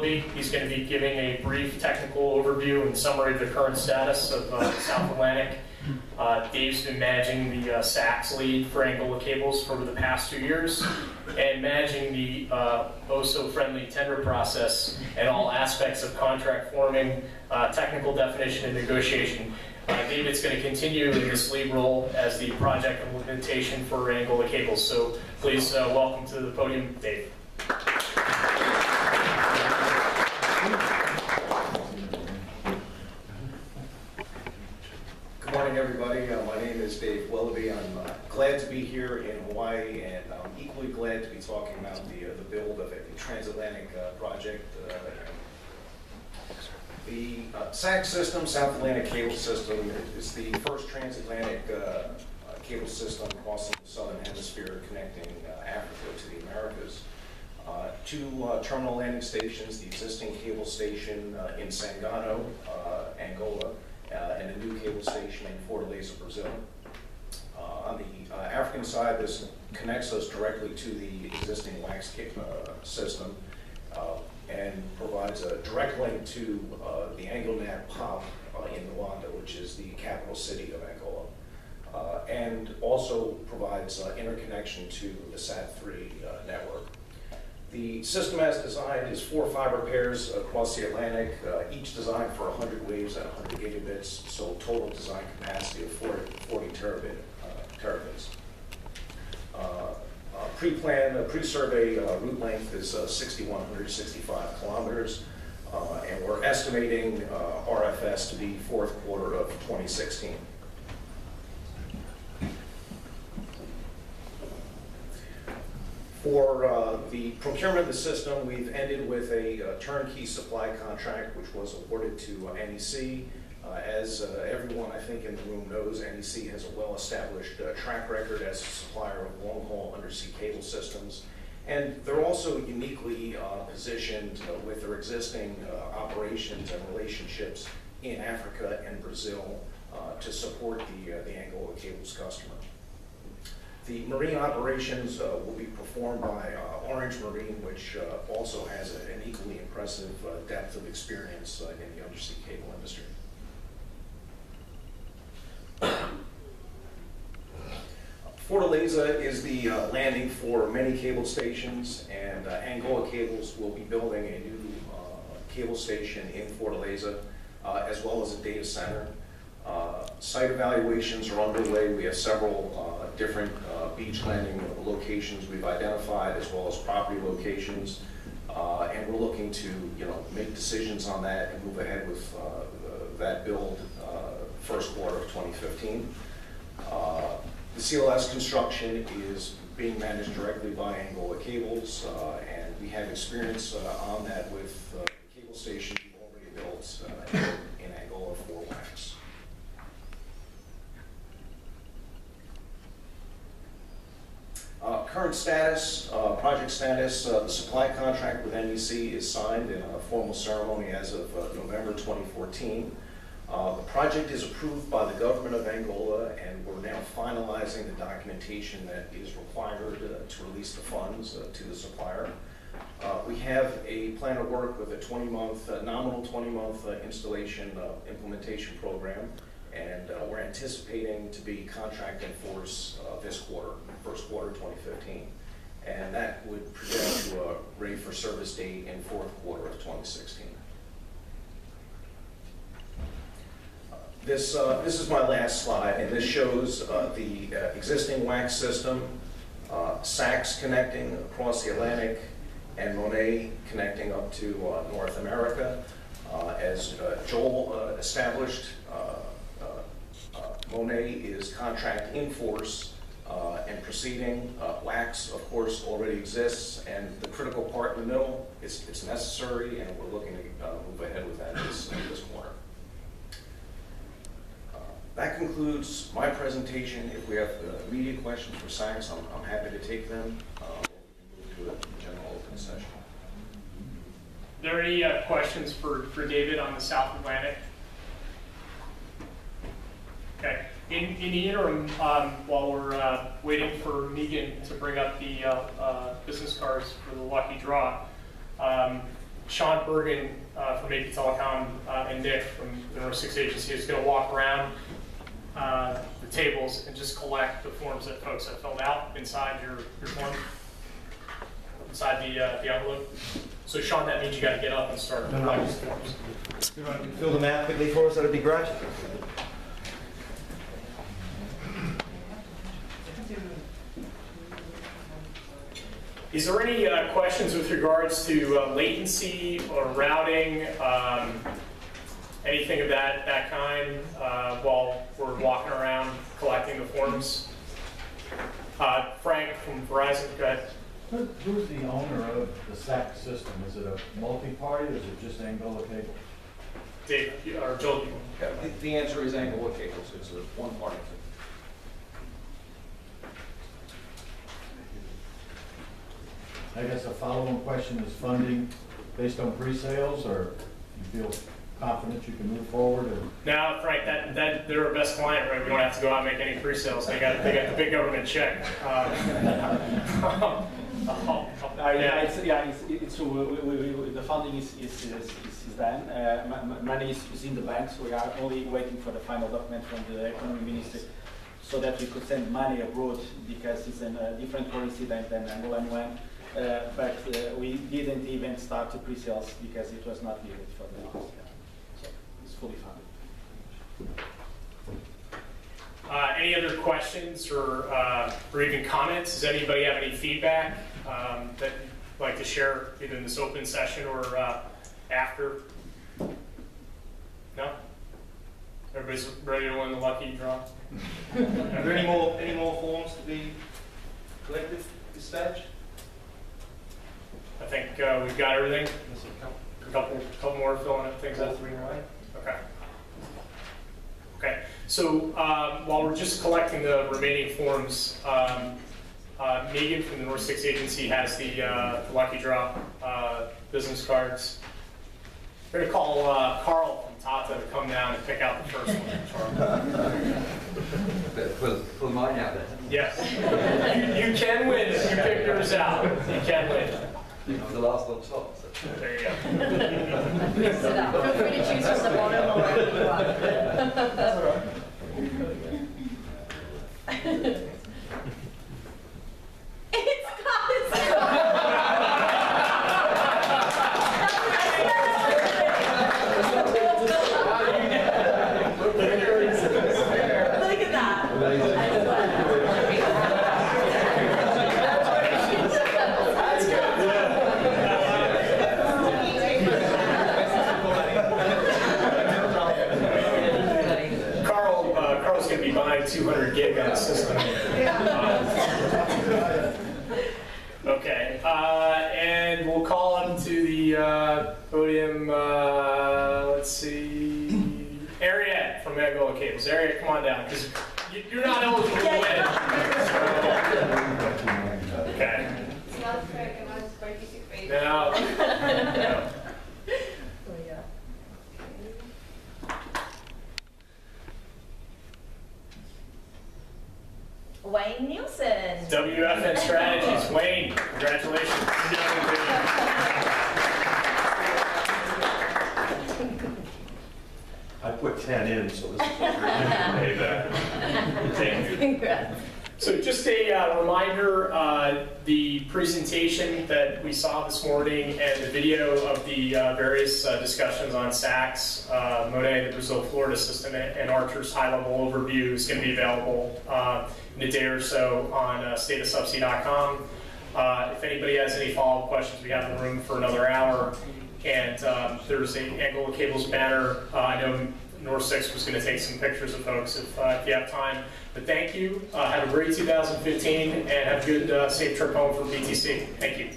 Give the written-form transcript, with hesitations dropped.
Willoughby. He's going to be giving a brief technical overview and summary of the current status of South Atlantic. Dave's been managing the SACS lead for Angola cables for the past 2 years and managing the oh-so-friendly tender process and all aspects of contract forming, technical definition, and negotiation. David's going to continue in this lead role as the project implementation for Angola cables. So please welcome to the podium, Dave. Good morning, everybody. My name is Dave Willoughby. I'm glad to be here in Hawaii, and I'm equally glad to be talking about the build of a transatlantic project. The SAC system, South Atlantic Cable System, is the first transatlantic cable system crossing the southern hemisphere, connecting Africa to the Americas. Two terminal landing stations, the existing cable station in Sangano, Angola, and a new cable station in Fortaleza, Brazil. On the African side, this connects us directly to the existing wax system and provides a direct link to the AngleNet POP in Luanda, which is the capital city of Angola, and also provides interconnection to the SAT3 network. The system as designed is 4 fiber pairs across the Atlantic, each designed for 100 waves at 100 gigabits, so total design capacity of 40 terabits. Pre-plan, pre-survey route length is 6,165 kilometers, and we're estimating RFS to be fourth quarter of 2016. For the procurement of the system, we've ended with a turnkey supply contract, which was awarded to NEC. As everyone, I think, in the room knows, NEC has a well-established track record as a supplier of long-haul undersea cable systems. And they're also uniquely positioned with their existing operations and relationships in Africa and Brazil to support the Angola cables customer. The marine operations will be performed by Orange Marine, which also has an equally impressive depth of experience in the undersea cable industry. Fortaleza is the landing for many cable stations, and Angola Cables will be building a new cable station in Fortaleza, as well as a data center. Site evaluations are underway. We have several different beach landing locations we've identified, as well as property locations, and we're looking to make decisions on that and move ahead with that build first quarter of 2015. The CLS construction is being managed directly by Angola Cables, and we have experience on that with the cable station we've already built in Angola for wax. Current status, project status, the supply contract with NEC is signed in a formal ceremony as of November 2014. The project is approved by the government of Angola, and we're now finalizing the documentation that is required to release the funds to the supplier. We have a plan of work with a 20-month, nominal 20-month installation implementation program, and we're anticipating to be contract in force this quarter, first quarter 2015. And that would project to a ready for service date in fourth quarter of 2016. This is my last slide, and this shows the existing wax system, SACS connecting across the Atlantic, and Monet connecting up to North America. As Joel established, Monet is contract in force and proceeding. Wax, of course, already exists, and the critical part in the middle, it's necessary, and we're looking to move ahead with that this quarter. That concludes my presentation. If we have immediate questions for SACS, I'm happy to take them. We can move to a general open session. Are there any questions for David on the South Atlantic? Okay. In the interim, while we're waiting for Megan to bring up the business cards for the lucky draw, Sean Bergen from APTelecom and Nick from the North 6 Agency is going to walk around the tables and just collect the forms that folks have filled out inside your form, inside the envelope. So Sean, that means you got to get up and start collecting these forms. If you want to fill them out quickly for us, that'd be great. Is there any questions with regards to latency or routing, anything of that kind, while we're walking around collecting the forms? Frank from Verizon, go ahead. Who's the owner of the SAC system? Is it a multi-party or is it just Angola Cable? Dave, or Joel? The answer is Angola Cables. It's a one-party. I guess a follow-on question is funding based on pre-sales, or you feel confident you can move forward? Or? No, Frank, that they're our best client, right? We don't have to go out and make any pre-sales. They got the big government check. It's true. The funding is done. Money is in the bank, so we are only waiting for the final document from the economy minister, so that we could send money abroad, because it's in a different currency than Angolan one. But we didn't even start the pre-sales because it was not needed for the last year. So it's fully funded. Any other questions or even comments? Does anybody have any feedback that you'd like to share either in this open session or after? No? Everybody's ready to win the lucky draw? Are there any more forms to be collected at this stage? I think we've got everything. A couple more filling up things out 3 in line. Okay. Okay. So while we're just collecting the remaining forms, Megan from the North 6 Agency has the lucky draw business cards. We're going to call Carl from Tata to come down and pick out the first one. Pull mine out then. Yes. You can win if you pick yours out. You can win. I'm the last on top. So. There you go. Mix it up. Feel free to choose from the bottom or wherever you want. That's all right. It's got Look at that. Carl's going to be buying 200 gig on the system. Okay, and we'll call him to the podium. Let's see, Ariette from Angola Cables. Ariette, come on down, because you're not eligible to win. Okay. It's not fair, I was participating. No. No. Wayne Nielsen. WFN Strategies. Wayne, congratulations. I put 10 in, so this is Payback. Thank you. Congrats. So just a reminder, the presentation that we saw this morning and the video of the various discussions on SACs, Monet, the Brazil-Florida system, and Archer's high-level overview is going to be available in a day or so on stateofsubsea.com. If anybody has any follow-up questions, we have the room for another hour. And there's a Angola Cables banner. I know North 6 was going to take some pictures of folks if you have time. But thank you. Have a great 2015 and have a good, safe trip home from PTC. Thank you.